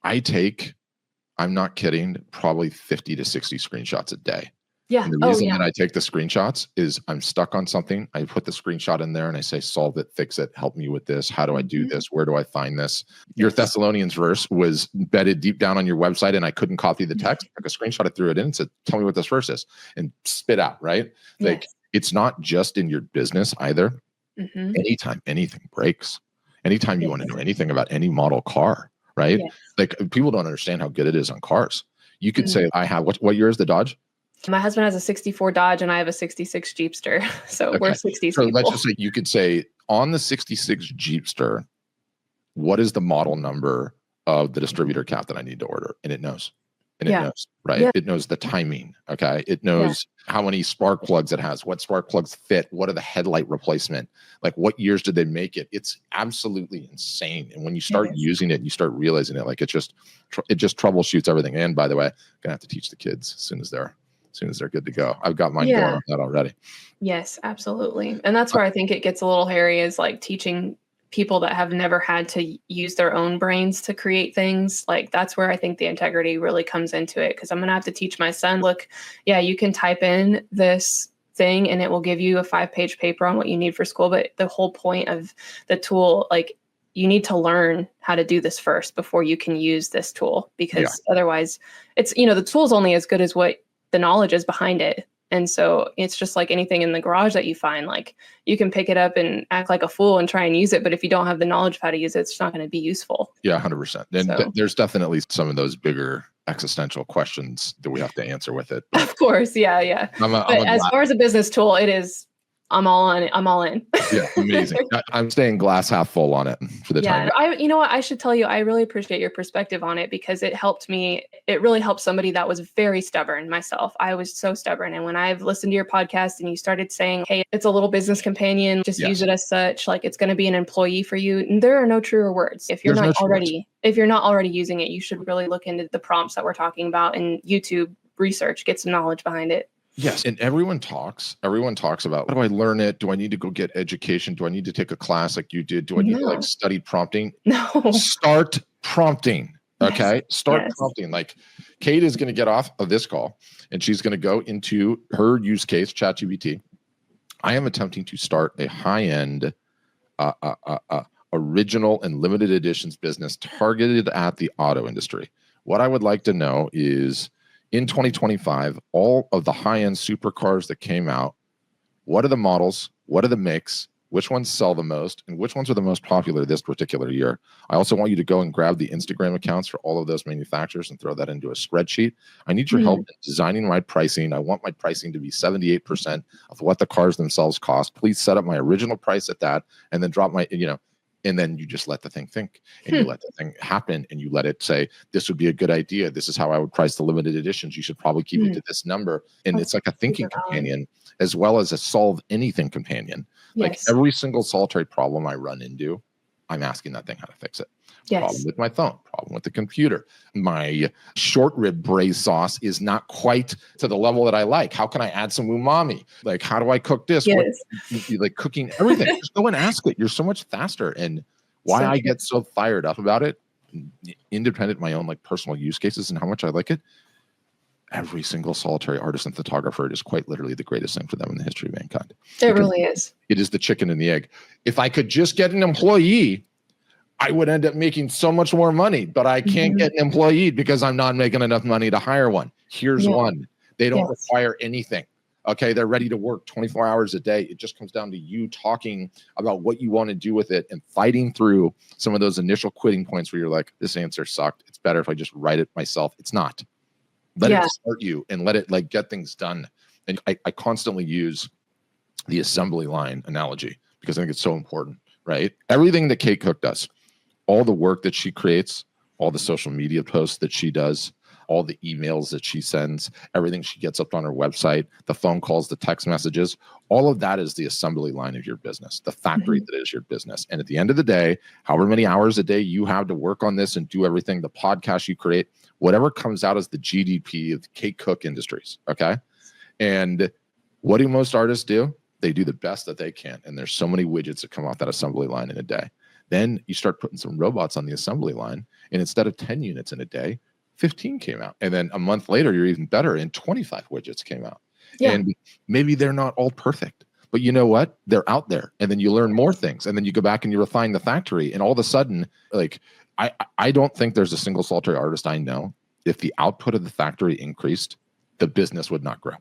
I'm not kidding, probably 50 to 60 screenshots a day. And the reason that I take the screenshots is I'm stuck on something. I put the screenshot in there and I say, solve it, fix it, help me with this. How do I do this? Where do I find this? Your Thessalonians verse was embedded deep down on your website, and I couldn't copy the text. I took a screenshot, I threw it in and said, tell me what this verse is, and spit out, right? Like, it's not just in your business either. Anytime anything breaks, anytime you want to know anything about any model car, right? Like, people don't understand how good it is on cars. You could say, I have, what year is the Dodge? My husband has a 64 Dodge and I have a 66 Jeepster. So we're 60s So people. let's just say you could say on the 66 Jeepster, what is the model number of the distributor cap that I need to order? And it knows. And it knows, right? Yeah. It knows the timing. Okay. It knows how many spark plugs it has, what spark plugs fit, what are the headlight replacement, like what years did they make it? It's absolutely insane. And when you start using it, you start realizing it, like it just troubleshoots everything. And by the way, I'm gonna have to teach the kids as soon as they're good to go. I've got mine going on that already. Yes, absolutely. And that's where I think it gets a little hairy, is like teaching people that have never had to use their own brains to create things. Like that's where I think the integrity really comes into it. Cause I'm going to have to teach my son, look, you can type in this thing and it will give you a 5-page paper on what you need for school. But the whole point of the tool, like you need to learn how to do this first before you can use this tool, because otherwise it's, the tool's only as good as what the knowledge is behind it. And so it's just like anything in the garage that you find, like you can pick it up and act like a fool and try and use it. But if you don't have the knowledge of how to use it, it's not going to be useful. Yeah, 100%. And there's definitely some of those bigger existential questions that we have to answer with it. Of course. Yeah. But as far as a business tool, it is, I'm all on it. I'm all in. Yeah, amazing. I'm staying glass half full on it for the time. You know what? I should tell you, I really appreciate your perspective on it, because it helped me. It really helped somebody that was very stubborn myself. I was so stubborn. And when I've listened to your podcast and you started saying, hey, it's a little business companion, just use it as such, like it's going to be an employee for you. And there are no truer words. If you're not already using it, you should really look into the prompts that we're talking about and YouTube research, get some knowledge behind it. Yes. And everyone talks about, how do I learn it? Do I need to go get education? Do I need to take a class like you did? Do I need to like study prompting? No. Start prompting. Okay. Start prompting. Like Kate is going to get off of this call and she's going to go into her use case, ChatGPT. I am attempting to start a high-end, original and limited editions business targeted at the auto industry. What I would like to know is, in 2025, all of the high-end supercars that came out, what are the models? What are the makes? Which ones sell the most? And which ones are the most popular this particular year? I also want you to go and grab the Instagram accounts for all of those manufacturers and throw that into a spreadsheet. I need your help in designing my pricing. I want my pricing to be 78% of what the cars themselves cost. Please set up my original price at that and then drop my, and then you just let the thing think and you let the thing happen and you let it say, this would be a good idea. This is how I would price the limited editions. You should probably keep it to this number. And it's like a thinking companion as well as a solve anything companion. Like every single solitary problem I run into, I'm asking that thing how to fix it. Problem with my phone, problem with the computer. My short rib braised sauce is not quite to the level that I like. How can I add some umami? Like, how do I cook this? Like cooking everything. Just go and ask it. You're so much faster. And why I get so fired up about it, independent of my own like personal use cases and how much I like it, every single solitary artist and photographer, it is quite literally the greatest thing for them in the history of mankind. It really is. It is the chicken and the egg. If I could just get an employee, I would end up making so much more money, but I can't get an employee because I'm not making enough money to hire one. Here's one. They don't require anything. Okay. They're ready to work 24 hours a day. It just comes down to you talking about what you want to do with it and fighting through some of those initial quitting points where you're like, this answer sucked. It's better if I just write it myself. It's not. Let it start you and let it like get things done. And I constantly use the assembly line analogy because I think it's so important, right? Everything that Kate Cook does, all the work that she creates, all the social media posts that she does, all the emails that she sends, everything she gets up on her website, the phone calls, the text messages, all of that is the assembly line of your business, the factory that is your business. And at the end of the day, however many hours a day you have to work on this and do everything, the podcast you create, whatever comes out as the GDP of the Kate Cook Industries, okay? And what do most artists do? They do the best that they can. And there's so many widgets that come off that assembly line in a day. Then you start putting some robots on the assembly line, and instead of 10 units in a day, 15 came out. And then a month later, you're even better, and 25 widgets came out. And maybe they're not all perfect, but you know what? They're out there. And then you learn more things, and then you go back and you refine the factory. And all of a sudden, like, I don't think there's a single solitary artist I know, if the output of the factory increased, the business would not grow.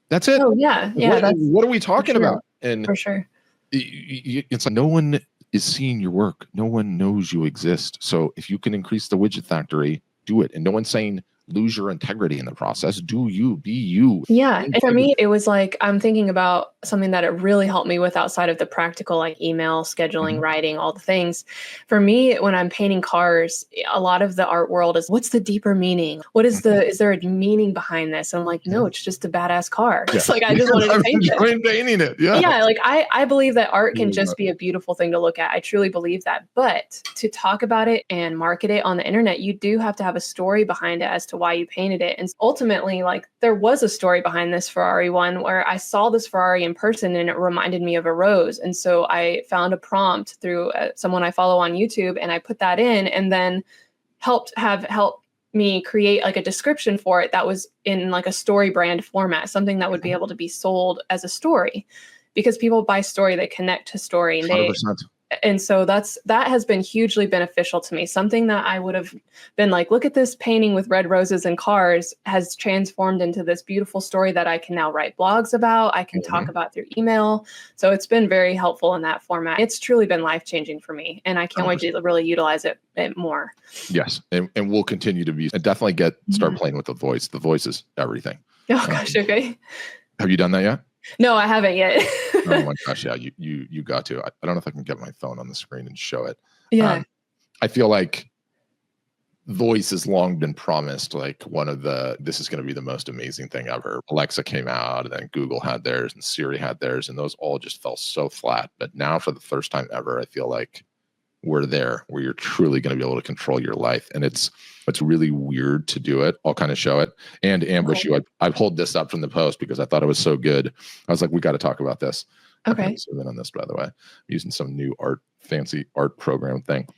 That's it. Oh, yeah. What are we talking about? And for sure. It's like no one is seeing your work. No one knows you exist. So if you can increase the widget factory, do it. And no one's saying lose your integrity in the process. Do you, be you. Yeah. And for me, it was like, I'm thinking about something that it really helped me with outside of the practical, like email, scheduling, writing, all the things. For me, when I'm painting cars, a lot of the art world is, what's the deeper meaning? What is is there a meaning behind this? And I'm like, no, it's just a badass car. It's like, I just wanted to paint it. I'm painting it. Yeah. Yeah. Like I believe that art can just be a beautiful thing to look at. I truly believe that. But to talk about it and market it on the internet, you do have to have a story behind it as to why you painted it. And ultimately, like, there was a story behind this Ferrari one where I saw this Ferrari in person and it reminded me of a rose. And so I found a prompt through someone I follow on YouTube, and I put that in, and then helped me create like a description for it that was in like a story brand format, something that would be able to be sold as a story, because people buy story, they connect to story, and 100%. and so that has been hugely beneficial to me. Something that I would have been like, look at this painting with red roses and cars, has transformed into this beautiful story that I can now write blogs about. I can talk about through email. So it's been very helpful in that format. It's truly been life-changing for me, and I can't wait to really utilize it more. Yes. And we'll continue to be, and definitely start playing with the voice. The voice is everything. Oh gosh. Okay. Have you done that yet? No, I haven't yet. Oh my gosh. Yeah. You got to, I don't know if I can get my phone on the screen and show it. Yeah. I feel like voice has long been promised, like this is going to be the most amazing thing ever. Alexa came out, and then Google had theirs, and Siri had theirs, and those all just fell so flat. But now, for the first time ever, I feel like we're there, where you're truly going to be able to control your life. And it's really weird to do it. I'll kind of show it and ambush you. I pulled this up from the post because I thought it was so good. I was like, we got to talk about this. Okay. Zoom in on this, by the way. I'm using some new fancy art program thing.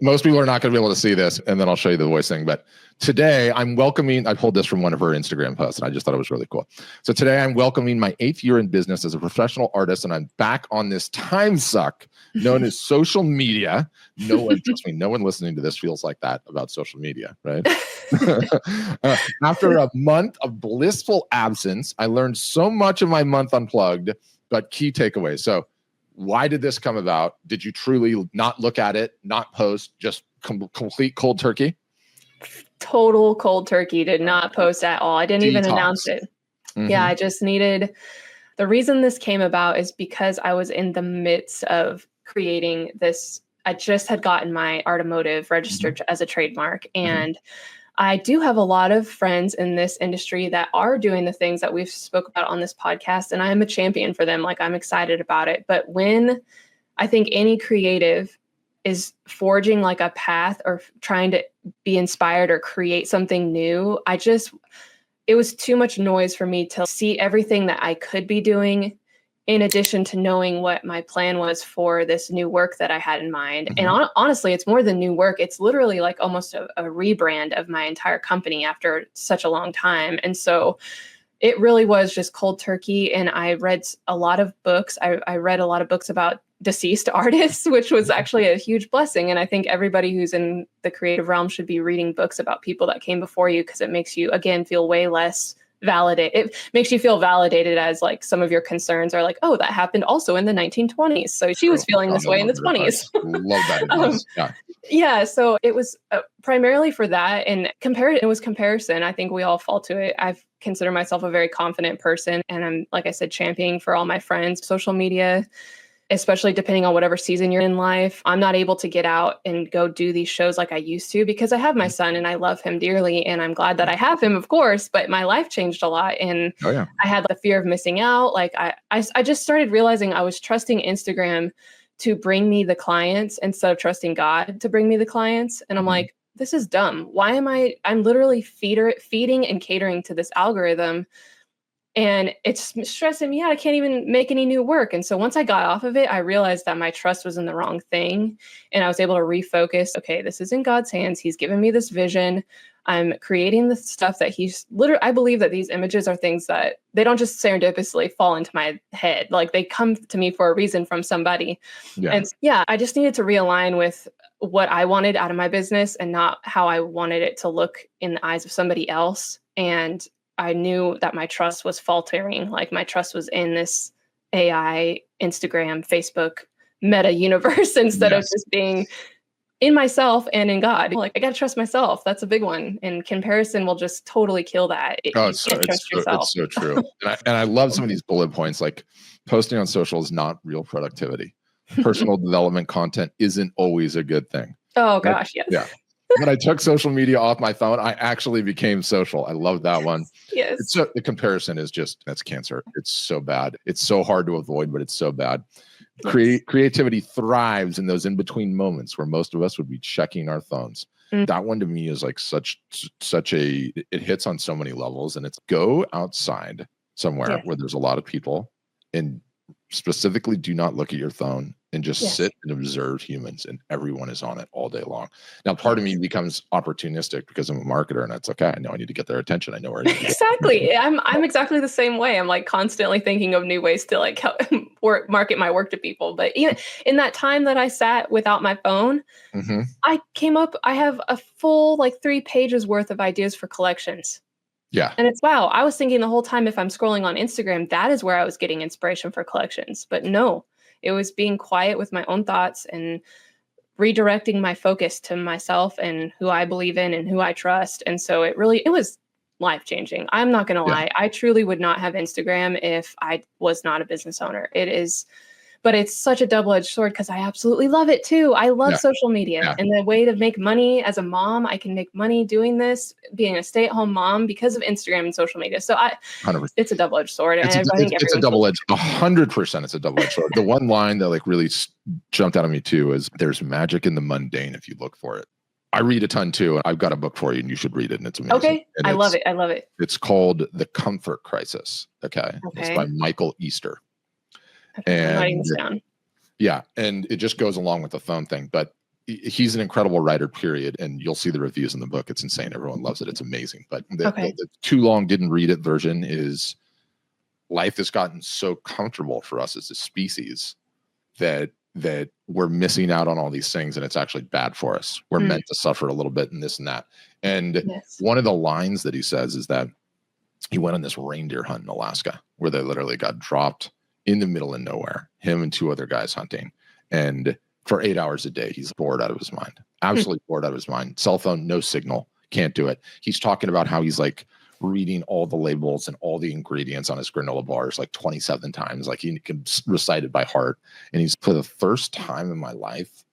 Most people are not going to be able to see this, and then I'll show you the voice thing. But today I'm welcoming, I pulled this from one of her Instagram posts, and I just thought it was really cool. So today I'm welcoming my 8th year in business as a professional artist, and I'm back on this time suck known as social media. No one, trust me, no one listening to this feels like that about social media, right? After a month of blissful absence, I learned so much of my month unplugged, but key takeaways. So why did this come about? Did you truly not look at it, not post, just complete cold turkey? Total cold turkey. Did not post at all. I didn't even announce it. Yeah, I just needed, the reason this came about is because I was in the midst of creating this. I just had gotten my Automotive registered as a trademark, and I do have a lot of friends in this industry that are doing the things that we've spoke about on this podcast, and I am a champion for them. Like, I'm excited about it. But when I think any creative is forging like a path or trying to be inspired or create something new, it was too much noise for me to see everything that I could be doing, in addition to knowing what my plan was for this new work that I had in mind. And honestly, it's more than new work. It's literally like almost a rebrand of my entire company after such a long time. And so it really was just cold turkey. And I read a lot of books. I read a lot of books about deceased artists, which was actually a huge blessing. And I think everybody who's in the creative realm should be reading books about people that came before you, because it makes you, again, feel way less validated. It makes you feel validated, as like some of your concerns are like, oh, that happened also in the 1920s. So she was feeling this way in the 20s. Love that advice. Yeah. So it was primarily for that. And it was comparison. I think we all fall to it. I've considered myself a very confident person. And I'm, like I said, championing for all my friends. Social media, especially depending on whatever season you're in life, I'm not able to get out and go do these shows like I used to, because I have my son and I love him dearly. And I'm glad that I have him, of course, but my life changed a lot. And I had the fear of missing out. Like I just started realizing I was trusting Instagram to bring me the clients instead of trusting God to bring me the clients. And I'm like, this is dumb. Why am I'm literally feeding and catering to this algorithm, and it's stressing me out. I can't even make any new work. And so once I got off of it, I realized that my trust was in the wrong thing. And I was able to refocus. Okay, this is in God's hands. He's given me this vision. I'm creating the stuff that I believe that these images are things that they don't just serendipitously fall into my head. Like, they come to me for a reason from somebody. And I just needed to realign with what I wanted out of my business and not how I wanted it to look in the eyes of somebody else. And I knew that my trust was faltering. Like, my trust was in this AI, Instagram, Facebook, meta universe instead of just being in myself and in God. Like, I got to trust myself. That's a big one. And comparison will just totally kill that. Oh, You can't trust yourself. it's so true. And I love some of these bullet points, like posting on social is not real productivity. Personal development content isn't always a good thing. Oh gosh, yes. Yeah. When I took social media off my phone, I actually became social. I love that one. Yes. The comparison is that's cancer. It's so bad. It's so hard to avoid, but it's so bad. Yes. Creativity thrives in those in-between moments where most of us would be checking our phones. That one to me is like such it hits on so many levels, and it's go outside somewhere where there's a lot of people and specifically do not look at your phone and just sit and observe humans, and everyone is on it all day long. Now, part of me becomes opportunistic because I'm a marketer, and it's okay. I know I need to get their attention. I know where I need to exactly. I'm exactly the same way. I'm like constantly thinking of new ways to like help market my work to people. But even in that time that I sat without my phone, I have a full like 3 pages worth of ideas for collections. Yeah. And it's wow. I was thinking the whole time, if I'm scrolling on Instagram, that is where I was getting inspiration for collections. But no, it was being quiet with my own thoughts and redirecting my focus to myself and who I believe in and who I trust. And so it was life-changing. I'm not going to lie. I truly would not have Instagram if I was not a business owner. But it's such a double-edged sword because I absolutely love it too. I love social media and the way to make money as a mom. I can make money doing this, being a stay-at-home mom because of Instagram and social media. So it's a double-edged sword. And I think it's a double-edged, 100%. It's a double-edged sword. The one line that like really jumped out at me too is there's magic in the mundane if you look for it. I read a ton too. I've got a book for you and you should read it. And it's amazing. Okay. And I love it. It's called The Comfort Crisis. Okay. It's by Michael Easter. Okay, I'm writing this down. Yeah, and it just goes along with the phone thing, but he's an incredible writer, period. And you'll see the reviews in the book. It's insane. Everyone loves it. It's amazing. But the too long didn't read it version is life has gotten so comfortable for us as a species that we're missing out on all these things, and it's actually bad for us. We're meant to suffer a little bit and this and that. And one of the lines that he says is that he went on this reindeer hunt in Alaska where they literally got dropped in the middle of nowhere, him and 2 other guys hunting. And for 8 hours a day, he's bored out of his mind, absolutely bored out of his mind. Cell phone, no signal, can't do it. He's talking about how he's like reading all the labels and all the ingredients on his granola bars like 27 times. Like he can recite it by heart. And he's, for the first time in my life,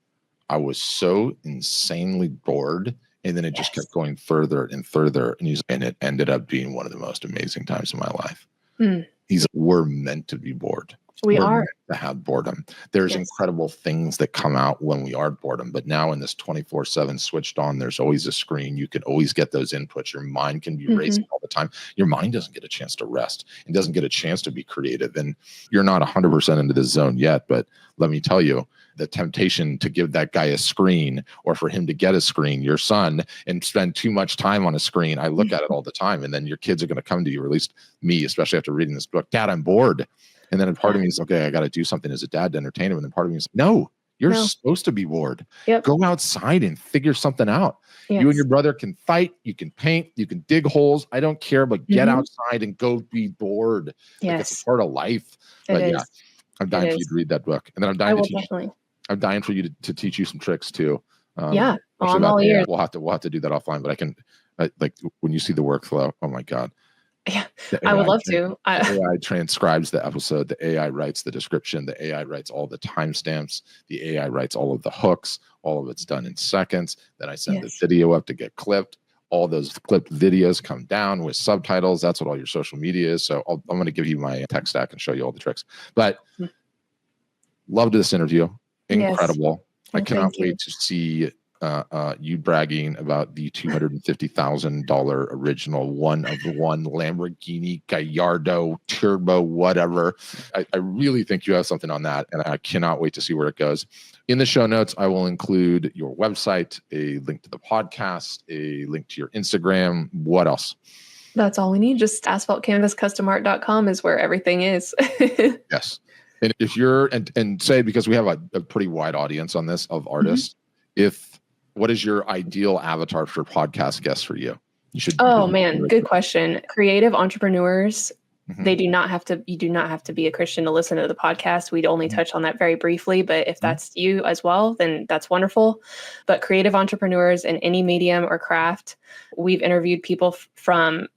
I was so insanely bored. And then it just kept going further and further. And it ended up being one of the most amazing times of my life. We're meant to be bored. We're meant to have boredom. There's incredible things that come out when we are boredom. But now in this 24/7 switched on, there's always a screen. You can always get those inputs. Your mind can be racing all the time. Your mind doesn't get a chance to rest. It doesn't get a chance to be creative. And you're not 100% into this zone yet. But let me tell you, the temptation to give that guy a screen or for him to get a screen, your son, and spend too much time on a screen. I look at it all the time. And then your kids are going to come to you, or at least me, especially after reading this book. Dad, I'm bored. And then a part of me is, okay, I got to do something as a dad to entertain him. And then part of me is, no, you're supposed to be bored. Go outside and figure something out. You and your brother can fight. You can paint. You can dig holes. I don't care, but get outside and go be bored. Like it's a part of life. But I'm dying for you to read that book. And then I'm dying for you to teach you some tricks too. I'm all ears. We'll have to do that offline, but I can like when you see the workflow, oh my God. Yeah, I would love to. The AI transcribes the episode. The AI writes the description. The AI writes all the timestamps. The AI writes all of the hooks. All of it's done in seconds. Then I send the video up to get clipped. All those clipped videos come down with subtitles. That's what all your social media is. So I'm going to give you my tech stack and show you all the tricks. But loved this interview. Incredible. I cannot wait to see you bragging about the $250,000 original one-of-one Lamborghini Gallardo turbo whatever. I really think you have something on that, and I cannot wait to see where it goes. In the show notes, I will include your website, a link to the podcast, a link to your Instagram. What else? That's all we need. Just asphaltcanvascustomart.com is where everything is. Yes. And if you're, and say, because we have a pretty wide audience on this of artists, what is your ideal avatar for podcast guests for you? You should. Oh man, good question. Creative entrepreneurs They do not have to, you do not have to be a Christian to listen to the podcast. We'd only touch on that very briefly, but if that's you as well, then that's wonderful. But creative entrepreneurs in any medium or craft, we've interviewed people from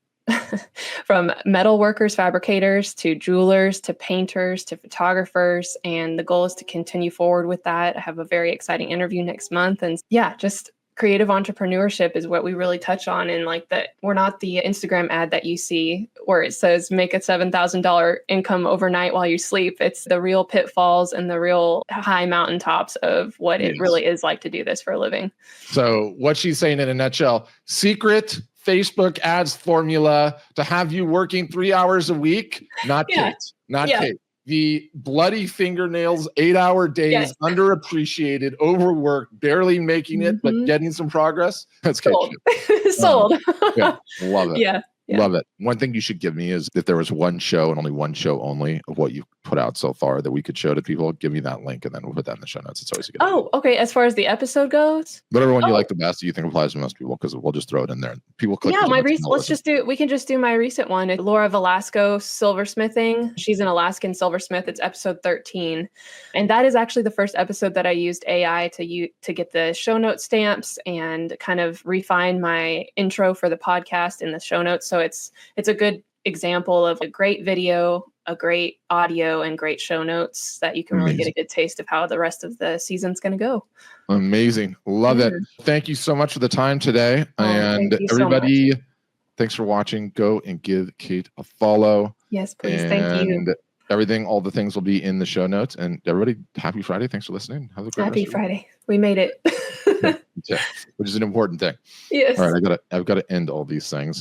from metal workers, fabricators, to jewelers, to painters, to photographers. And the goal is to continue forward with that. I have a very exciting interview next month. And yeah, just creative entrepreneurship is what we really touch on. And like that, we're not the Instagram ad that you see where it says make a $7,000 income overnight while you sleep. It's the real pitfalls and the real high mountaintops of what it really is like to do this for a living. So what she's saying in a nutshell, secret Facebook ads formula to have you working 3 hours a week, not Kate, not Kate. The bloody fingernails, 8-hour days, underappreciated, overworked, barely making it, but getting some progress. That's Sold. Sold. Yeah, love it. Yeah. Love it. One thing you should give me is if there was one show and only one show only of what you've put out so far that we could show to people, give me that link and then we'll put that in the show notes. It's always a good idea. Okay. As far as the episode goes? Whatever one you like the best that you think applies to most people, because we'll just throw it in there. People click. Yeah, we can just do my recent one. It's Laura Velasco silversmithing. She's an Alaskan silversmith. It's episode 13. And that is actually the first episode that I used AI to get the show note stamps and kind of refine my intro for the podcast in the show notes. So it's a good example of a great video, a great audio, and great show notes that you can really get a good taste of how the rest of the season's going to go. Amazing. Love it. Thank you so much for the time today. And everybody, thanks for watching. Go and give Kate a follow. Yes, please. Thank you. Everything, all the things will be in the show notes. And everybody, happy Friday. Thanks for listening. Have a great Happy Friday. We made it. Which is an important thing. Yes. All right. I've got to end all these things.